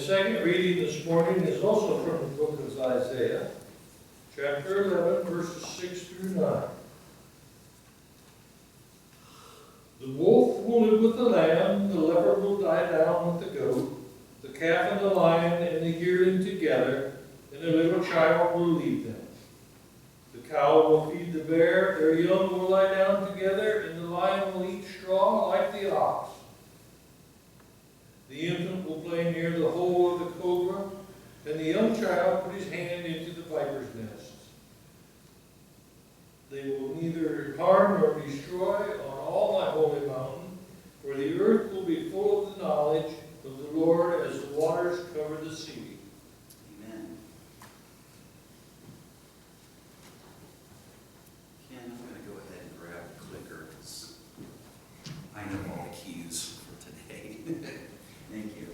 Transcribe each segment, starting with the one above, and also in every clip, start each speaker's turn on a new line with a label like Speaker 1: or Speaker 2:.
Speaker 1: second reading this morning is also from the book of Isaiah, chapter 11, verses 6 through 9. The wolf will live with the lamb, the leopard will lie down with the goat, the calf and the lion and the yearling together, and the little child will lead them. The cow will feed the bear, their young will lie down together, and the lion will eat straw like the ox. The infant will play near the hole of the cobra, and the young child put his hand into the viper's nest. They will neither harm nor destroy on all my holy mountain, for the earth will be full of the knowledge of the Lord as the waters cover the sea.
Speaker 2: Amen. Ken, I'm going to go ahead and grab the clicker because I know all the cues for today. Thank you.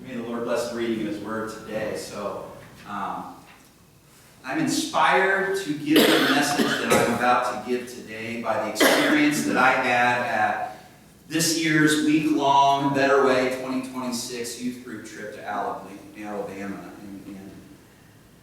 Speaker 2: May the Lord bless the reading of His Word today. So, I'm inspired to give the message that I'm about to give today by the experience that I had at this year's week-long Better Way 2026 youth group trip to Alabama. And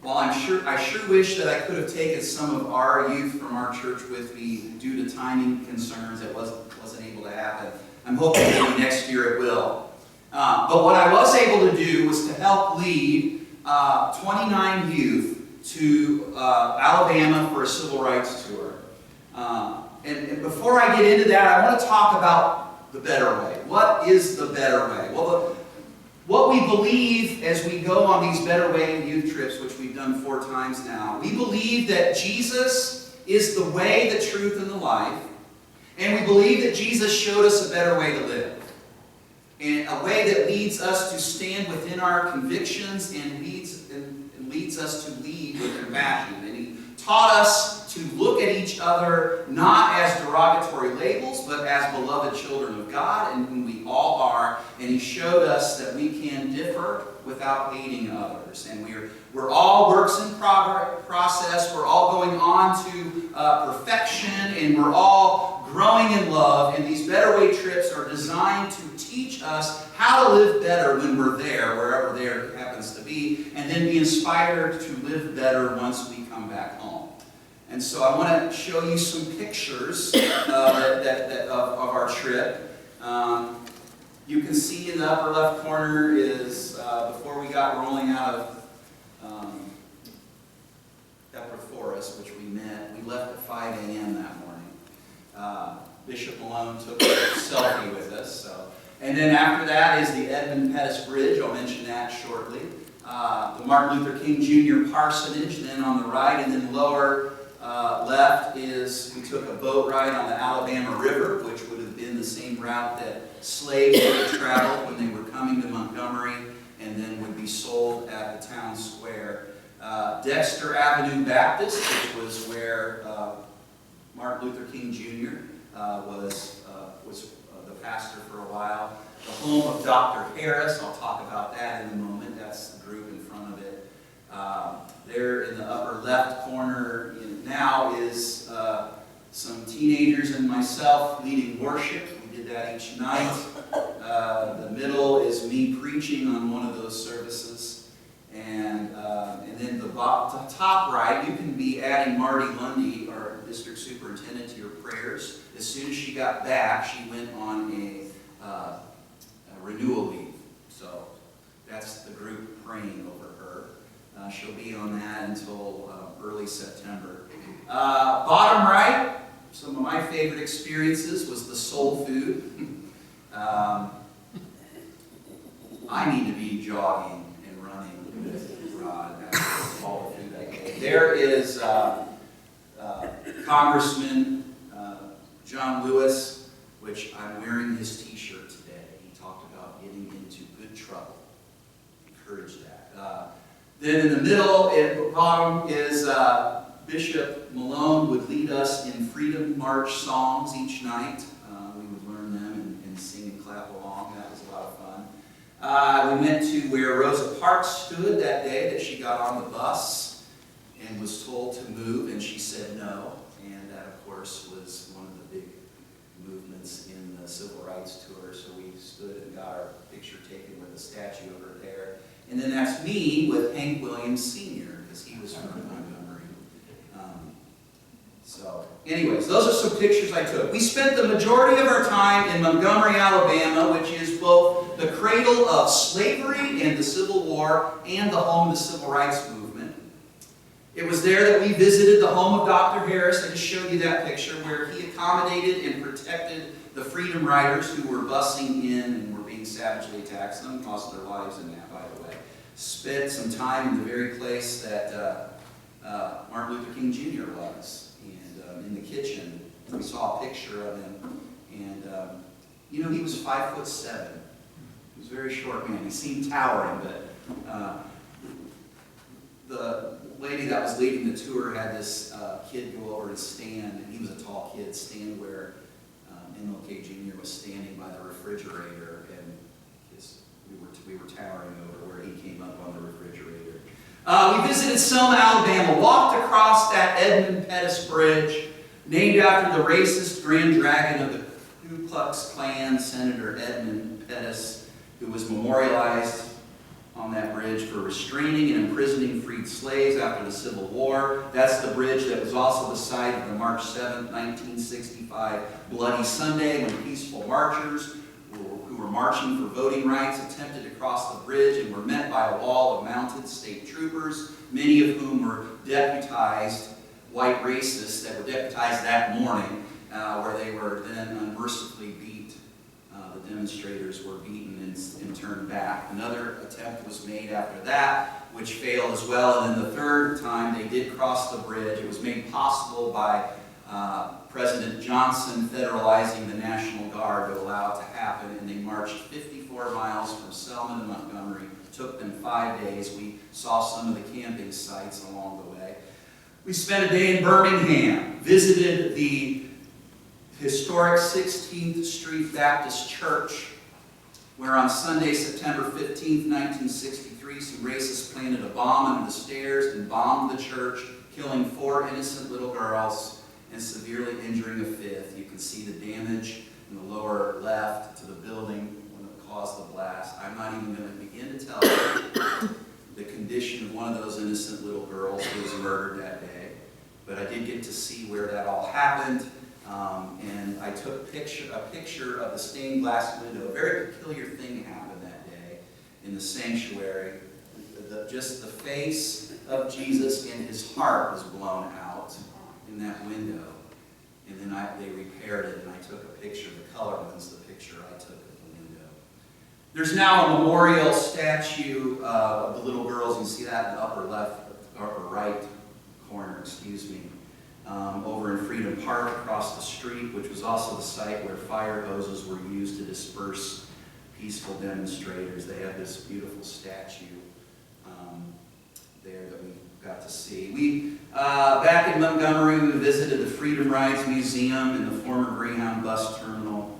Speaker 2: while I sure wish that I could have taken some of our youth from our church with me due to timing concerns, it wasn't able to happen. I'm hoping maybe next year it will. But what I was able to do was to help lead 29 youth to Alabama for a civil rights tour. And before I get into that, I want to talk about the better way. What is the better way? Well, what we believe as we go on these Better Way youth trips, which we've done 4 times now, we believe that Jesus is the way, the truth, and the life. And we believe that Jesus showed us a better way to live. And a way that leads us to stand within our convictions and leads us to lead with compassion. And He taught us to look at each other not as derogatory labels, but as beloved children of God, and whom we all are. And He showed us that we can differ without hating others. And we're all works in process. We're all going on to perfection, and we're all growing in love. And these Better Way trips are designed to teach us how to live better when we're there, wherever there happens to be, and then be inspired to live better once we come back home. And so I want to show you some pictures of our trip. You can see in the upper left corner is before we got rolling out of Pepper Forest, which we met. We left at 5 a.m. that morning. Bishop Malone took a selfie with us. And then after that is the Edmund Pettus Bridge. I'll mention that shortly. The Martin Luther King Jr. Parsonage, then on the right, and then lower left is we took a boat ride on the Alabama River, which would have been the same route that slaves would have traveled when they were coming to Montgomery, and then would be sold at the town square. Dexter Avenue Baptist, which was where Martin Luther King Jr. was the pastor for a while. The home of Dr. Harris, I'll talk about that in a moment. That's the group in front of it. There in the upper left corner now is some teenagers and myself leading worship. We did that each night. The middle is me preaching on one of those services. And then the top right, you can be adding Marty Lundy, our district superintendent, to your prayers. As soon as she got back, she went on a renewal leave. So that's the group praying over her. She'll be on that until early September. Bottom right, some of my favorite experiences was the soul food. I need to be jogging and running with Rod. That's all the food I get. There is Congressman John Lewis, which I'm wearing his t-shirt today. He talked about getting into good trouble. Encourage that. Then in the middle, at the bottom, is Bishop Malone would lead us in Freedom March songs each night. We would learn them and sing and clap along. That was a lot of fun. We went to where Rosa Parks stood that day that she got on the bus and was told to move, and she said no. And that, of course, was one of the big movements in the civil rights Lights tour, so we stood and got our picture taken with the statue over there. And then that's me with Hank Williams Sr., because he was from Montgomery. So, anyways, those are some pictures I took. We spent the majority of our time in Montgomery, Alabama, which is both the cradle of slavery and the Civil War and the home of the Civil Rights Movement. It was there that we visited the home of Dr. Harris. I just showed you that picture where he accommodated and protected the Freedom Riders who were busing in and were being savagely attacked. Some lost their lives in that, by the way. Spent some time in the very place that Martin Luther King Jr. was. In the kitchen, we saw a picture of him, and you know, he was 5'7". He was a very short man. He seemed towering, but the lady that was leading the tour had this kid go over and stand, and he was a tall kid, stand where MLK Jr. was standing by the refrigerator, and we were towering over where he came up on the refrigerator. We visited Selma, Alabama, walked across that Edmund Pettus Bridge, named after the racist Grand Dragon of the Ku Klux Klan, Senator Edmund Pettus, who was memorialized on that bridge for restraining and imprisoning freed slaves after the Civil War. That's the bridge that was also the site of the March 7, 1965 Bloody Sunday, when peaceful marchers who were marching for voting rights attempted to cross the bridge and were met by a wall of mounted state troopers, many of whom were deputized white racists that were deputized that morning, where they were then unmercifully beat. The demonstrators were beaten and turned back. Another attempt was made after that, which failed as well. And then the third time they did cross the bridge. It was made possible by President Johnson federalizing the National Guard to allow it to happen. And they marched 54 miles from Selma to Montgomery. It took them 5 days. We saw some of the camping sites along the way. We spent a day in Birmingham, visited the historic 16th Street Baptist Church, where on Sunday, September 15th, 1963, some racists planted a bomb under the stairs and bombed the church, killing 4 innocent little girls and severely injuring a 5th. You can see the damage in the lower left to the building when it caused the blast. I'm not even going to begin to tell you the condition of one of those innocent little girls who was murdered that day. But I did get to see where that all happened, and I took a picture of the stained glass window. A very peculiar thing happened that day in the sanctuary. Just the face of Jesus and his heart was blown out in that window. And then they repaired it, and I took a picture. The color one's the picture I took of the window. There's now a memorial statue of the little girls. You can see that in the upper right corner, over in Freedom Park across the street, which was also the site where fire hoses were used to disperse peaceful demonstrators. They have this beautiful statue there that we got to see. Back in Montgomery, we visited the Freedom Rides Museum and the former Greyhound bus terminal,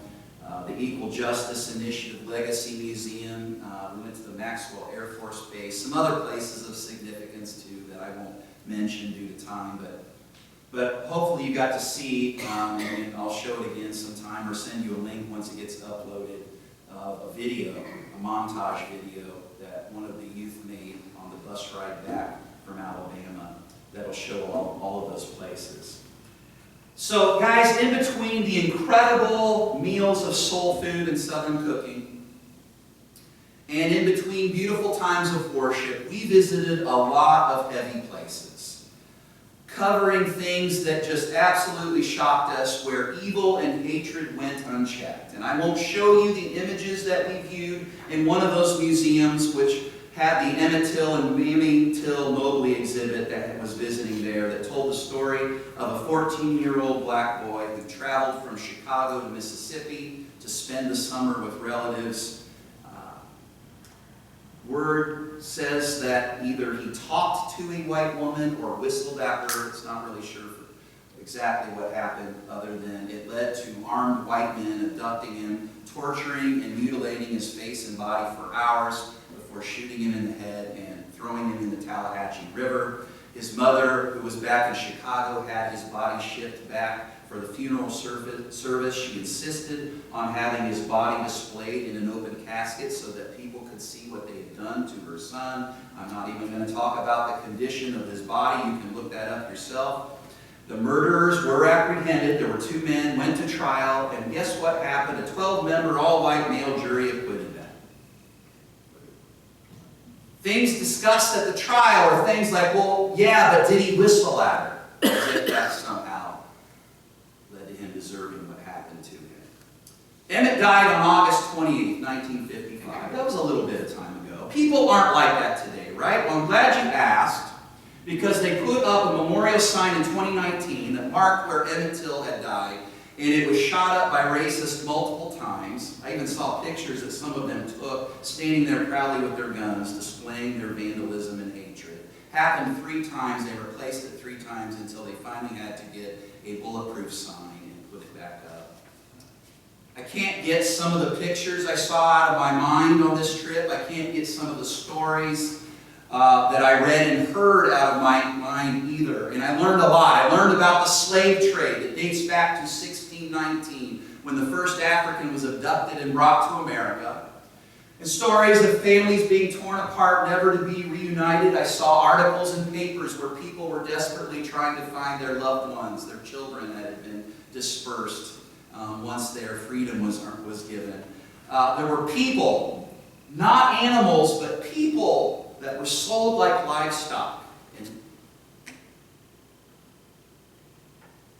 Speaker 2: the Equal Justice Initiative Legacy Museum. We went to the Maxwell Air Force Base, some other places of significance too that I won't mention due to time, but hopefully you got to see, and I'll show it again sometime or send you a link once it gets uploaded, a video, a montage video that one of the youth made on the bus ride back from Alabama that'll show all of those places. So guys, in between the incredible meals of soul food and Southern cooking, and in between beautiful times of worship, we visited a lot of heavy places, covering things that just absolutely shocked us, where evil and hatred went unchecked. And I won't show you the images that we viewed in one of those museums, which had the Emmett Till and Mamie Till Mobley exhibit that was visiting there, that told the story of a 14-year-old black boy who traveled from Chicago to Mississippi to spend the summer with relatives. Word says that either he talked to a white woman or whistled at her. It's not really sure exactly what happened, other than it led to armed white men abducting him, torturing and mutilating his face and body for hours before shooting him in the head and throwing him in the Tallahatchie River. His mother, who was back in Chicago, had his body shipped back for the funeral service. She insisted on having his body displayed in an open casket so that people could see what they had done to her son. I'm not even going to talk about the condition of his body. You can look that up yourself. The murderers were apprehended. There were 2 men, went to trial, and guess what happened? A 12-member, all-white male jury acquitted them. Things discussed at the trial are things like, well, yeah, but did he whistle at her? As if that somehow led to him deserving what happened to him. Emmett died on August 28, 1955. That was a little bit of time ago. People aren't like that today, right? Well, I'm glad you asked, because they put up a memorial sign in 2019 that marked where Emmett Till had died, and it was shot up by racists multiple times. I even saw pictures that some of them took, standing there proudly with their guns, displaying their vandalism and hatred. Happened 3 times. They replaced it 3 times until they finally had to get a bulletproof sign and put it back up. I can't get some of the pictures I saw out of my mind on this trip. I can't get some of the stories that I read and heard out of my mind either. And I learned a lot. I learned about the slave trade that dates back to 1619, when the first African was abducted and brought to America. And stories of families being torn apart, never to be reunited. I saw articles in papers where people were desperately trying to find their loved ones, their children that had been dispersed once their freedom was given. There were people, not animals, but people that were sold like livestock and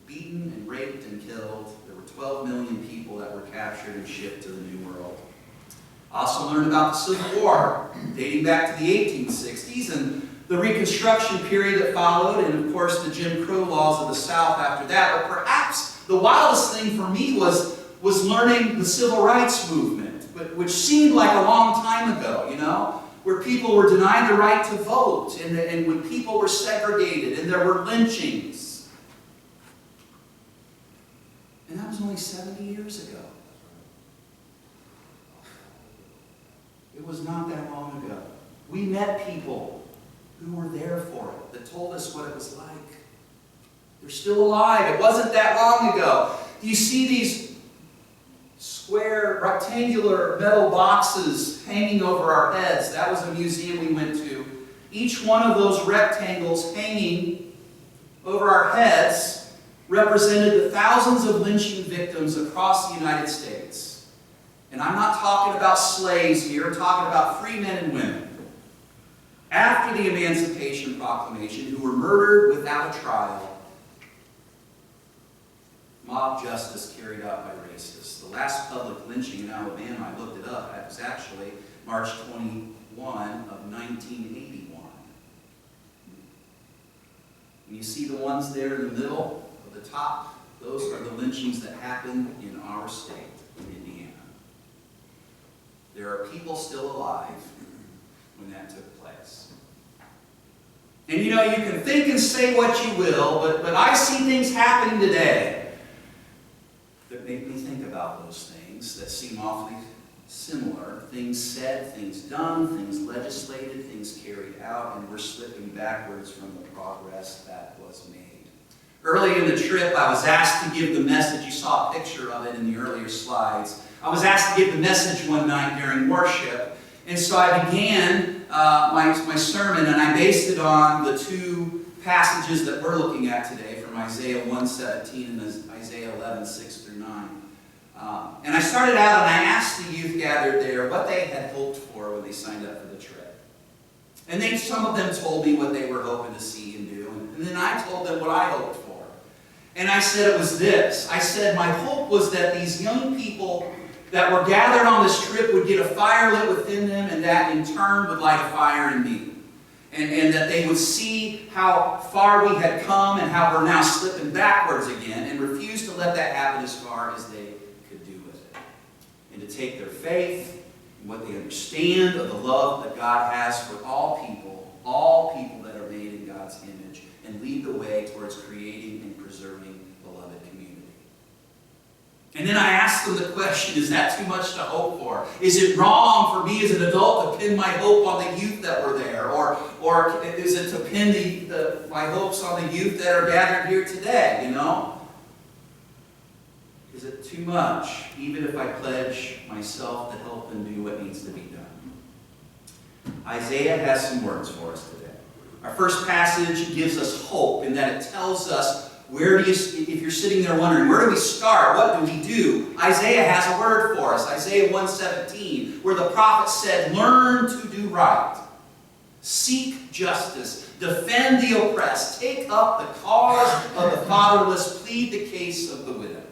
Speaker 2: beaten and raped and killed. There were 12 million people that were captured and shipped to the New World. I also learned about the Civil War, dating back to the 1860s, and the Reconstruction period that followed, and of course the Jim Crow laws of the South after that. But perhaps the wildest thing for me was learning the Civil Rights Movement, which seemed like a long time ago, you know, where people were denied the right to vote, and when people were segregated, and there were lynchings. And that was only 70 years ago. It was not that long ago. We met people who were there for it, that told us what it was like. They're still alive. It wasn't that long ago. Do you see these square, rectangular metal boxes hanging over our heads? That was a museum we went to. Each one of those rectangles hanging over our heads represented the thousands of lynching victims across the United States. And I'm not talking about slaves here. I'm talking about free men and women. After the Emancipation Proclamation, who were murdered without a trial, mob justice carried out by racists. The last public lynching in Alabama, I looked it up, it was actually March 21 of 1981. And you see the ones there in the middle of the top, those are the lynchings that happened in our state, in Indiana. There are people still alive when that took place. And you know, you can think and say what you will, but I see things happening today that make me think about those things that seem awfully similar. Things said, things done, things legislated, things carried out, and we're slipping backwards from the progress that was made. Early in the trip, I was asked to give the message. You saw a picture of it in the earlier slides. I was asked to give the message one night during worship, and so I began my sermon, and I based it on the 2 passages that we're looking at today from Isaiah 1:17 and Isaiah 11:6-9. And I started out and I asked the youth gathered there what they had hoped for when they signed up for the trip. And some of them told me what they were hoping to see and do, and then I told them what I hoped for. And I said it was this. I said my hope was that these young people that were gathered on this trip would get a fire lit within them, and that in turn would light a fire in me. And that they would see how far we had come and how we're now slipping backwards again, and refuse to let that happen as far as they could do with it. And to take their faith and what they understand of the love that God has for all people that are made in God's image, and lead the way towards creating and preserving beloved community. And then I asked them the question, is that too much to hope for? Is it wrong for me as an adult to pin my hope on the youth that were there? Or is it to pin my hopes on the youth that are gathered here today, you know? Is it too much, even if I pledge myself to help them do what needs to be done? Isaiah has some words for us today. Our first passage gives us hope in that it tells us if you're sitting there wondering, where do we start? What do we do? Isaiah has a word for us. Isaiah 1:17, where the prophet said, learn to do right. Seek justice. Defend the oppressed. Take up the cause of the fatherless. Plead the case of the widow.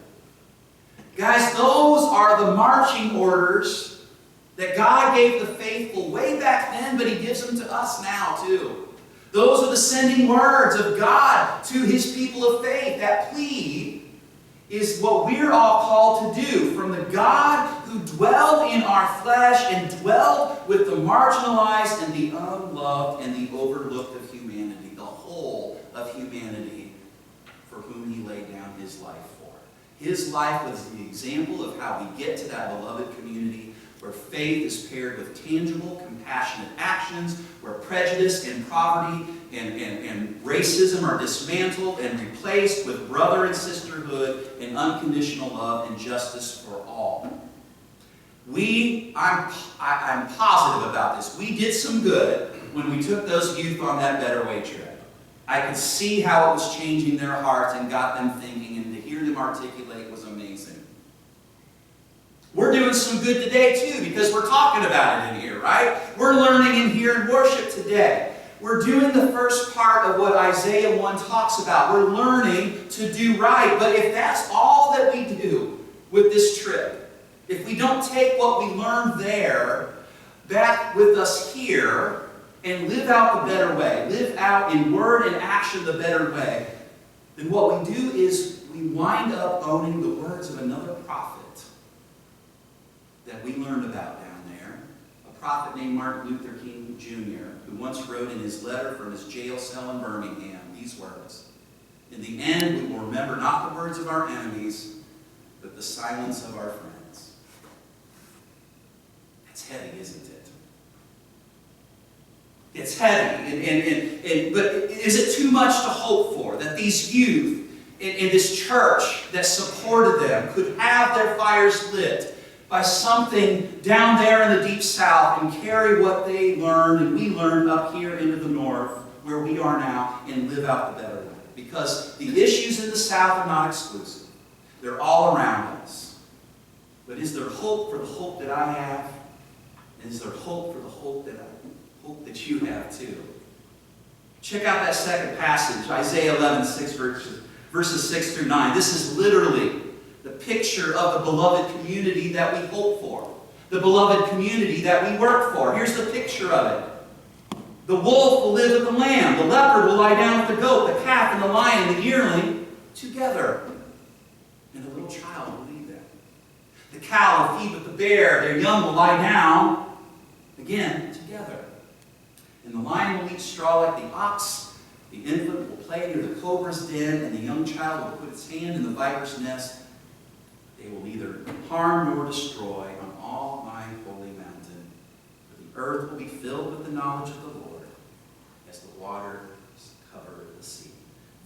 Speaker 2: Guys, those are the marching orders that God gave the faithful way back then, but He gives them to us now too. Those are the sending words of God to His people of faith. That plea is what we're all called to do. From the God who dwelled in our flesh and dwelled with the marginalized and the unloved and the overlooked of humanity, the whole of humanity, for whom He laid down His life for. His life was the example of how we get to that beloved community where faith is paired with tangible, compassionate actions, where prejudice and poverty and racism are dismantled and replaced with brother and sisterhood and unconditional love and justice for all. I'm positive about this. We did some good when we took those youth on that Better Way trip. I could see how it was changing their hearts and got them thinking, and to hear them articulate was amazing. We're doing some good today too, because we're talking about it in here, right? We're learning in here in worship today. We're doing the first part of what Isaiah 1 talks about. We're learning to do right. But if that's all that we do with this trip, if we don't take what we learned there back with us here and live out the better way, live out in word and action the better way, then what we do is we wind up owning the words of another prophet that we learned about down there, a prophet named Martin Luther King Jr., who once wrote in his letter from his jail cell in Birmingham these words: in the end, we will remember not the words of our enemies, but the silence of our friends. That's heavy, isn't it? It's heavy, but is it too much to hope for that these youth in this church that supported them could have their fires lit by something down there in the deep south and carry what they learned and we learned up here into the north where we are now and live out the better way? Because the issues in the south are not exclusive. They're all around us. But is there hope for the hope that I have? And is there hope for the hope that you have too? Check out that second passage, Isaiah 11:6, verses 6 through 9. This is literally the picture of the beloved community that we hope for, the beloved community that we work for. Here's the picture of it. The wolf will live with the lamb. The leopard will lie down with the goat. The calf and the lion and the yearling together. And the little child will lead them. The cow will feed with the bear. Their young will lie down, again, together. And the lion will eat straw like the ox. The infant will play near the cobra's den. And the young child will put its hand in the viper's nest. They will neither harm nor destroy on all my holy mountain. For the earth will be filled with the knowledge of the Lord, as the waters cover the sea.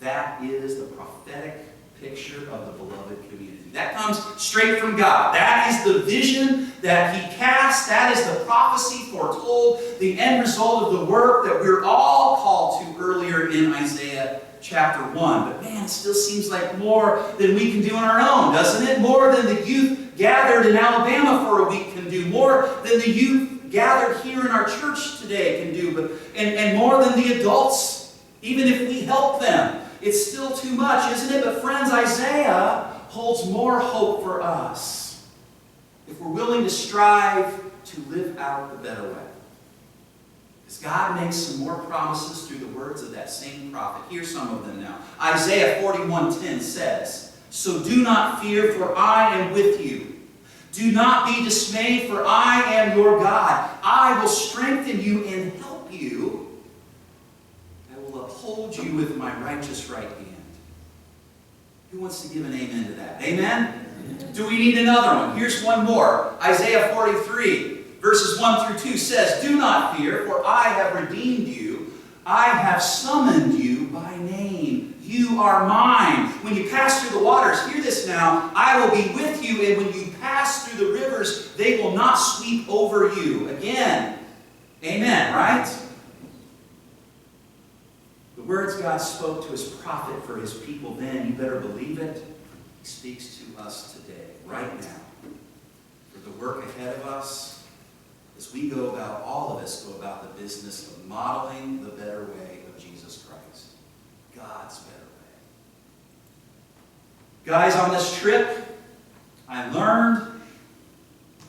Speaker 2: That is the prophetic picture of the beloved community. That comes straight from God. That is the vision that He cast. That is the prophecy foretold, the end result of the work that we're all called to earlier in Isaiah chapter 1. But man, it still seems like more than we can do on our own, doesn't it? More than the youth gathered in Alabama for a week can do. More than the youth gathered here in our church today can do. And more than the adults, even if we help them. It's still too much, isn't it? But friends, Isaiah holds more hope for us if we're willing to strive to live out the better way. Because God makes some more promises through the words of that same prophet. Here's some of them now. Isaiah 41:10 says, "So do not fear, for I am with you. Do not be dismayed, for I am your God. I will strengthen you and help you. I will uphold you with my righteous right hand." Who wants to give an amen to that? Amen? Do we need another one? Here's one more. Isaiah 43, verses 1 through 2 says, "Do not fear, for I have redeemed you. I have summoned you by name. You you are mine. When you pass through the waters, hear this now, I will be with you, and when you pass through the rivers, they will not sweep over you. Again, amen, right? The words God spoke to his prophet for his people then, you better believe it, he speaks to us today, right now. For the work ahead of us, as we go about, all of us go about the business of modeling the better way of Jesus Christ. God's better way. Guys, on this trip, I learned,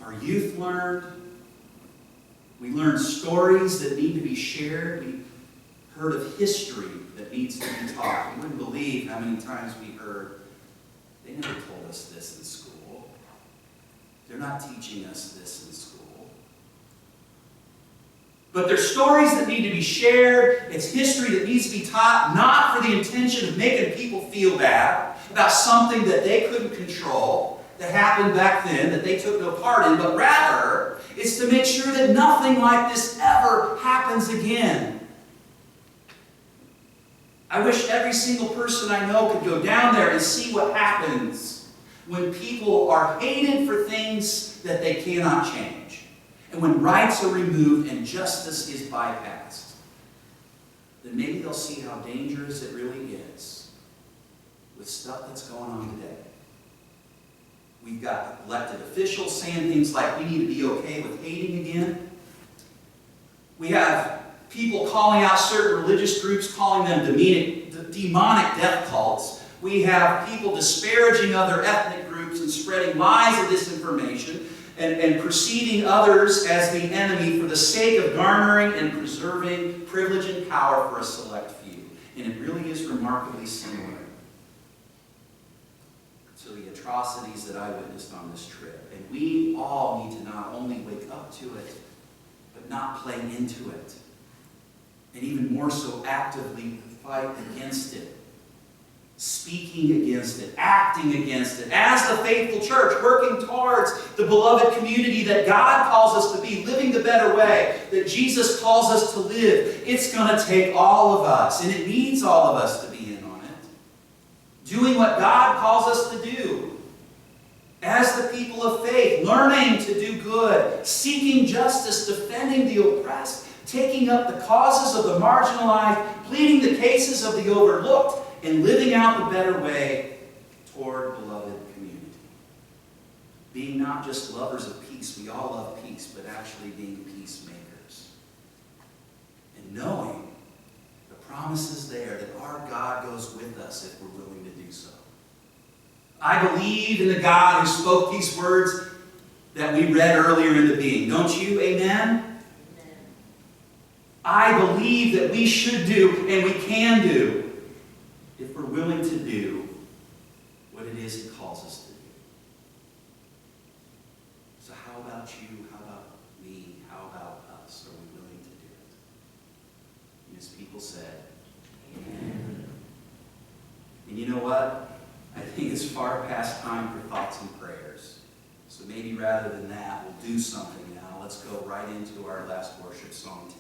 Speaker 2: our youth learned, we learned stories that need to be shared. We heard of history that needs to be taught. You wouldn't believe how many times we heard, they never told us this in school. They're not teaching us this in school. But there's stories that need to be shared. It's history that needs to be taught, not for the intention of making people feel bad about something that they couldn't control, that happened back then, that they took no part in, but rather, it's to make sure that nothing like this ever happens again. I wish every single person I know could go down there and see what happens when people are hated for things that they cannot change. And when rights are removed and justice is bypassed. Then maybe they'll see how dangerous it really is with stuff that's going on today. We've got elected officials saying things like we need to be okay with hating again. We have people calling out certain religious groups, calling them demonic death cults. We have people disparaging other ethnic groups and spreading lies and disinformation and perceiving others as the enemy for the sake of garnering and preserving privilege and power for a select few. And it really is remarkably similar to the atrocities that I witnessed on this trip. And we all need to not only wake up to it, but not play into it. And even more so, actively fight against it. Speaking against it, acting against it, as the faithful church, working towards the beloved community that God calls us to be, living the better way that Jesus calls us to live. It's going to take all of us, and it needs all of us to be in on it. Doing what God calls us to do. As the people of faith, learning to do good, seeking justice, defending the oppressed, taking up the causes of the marginalized, pleading the cases of the overlooked, and living out the better way toward beloved community. Being not just lovers of peace, we all love peace, but actually being peacemakers. And knowing the promises there that our God goes with us if we're willing to do so. I believe in the God who spoke these words that we read earlier in the being. Don't you? Amen? I believe that we should do and we can do if we're willing to do what it is He calls us to do. So how about you? How about me? How about us? Are we willing to do it? And as people said, amen. And you know what? I think it's far past time for thoughts and prayers. So maybe rather than that, we'll do something now. Let's go right into our last worship song today.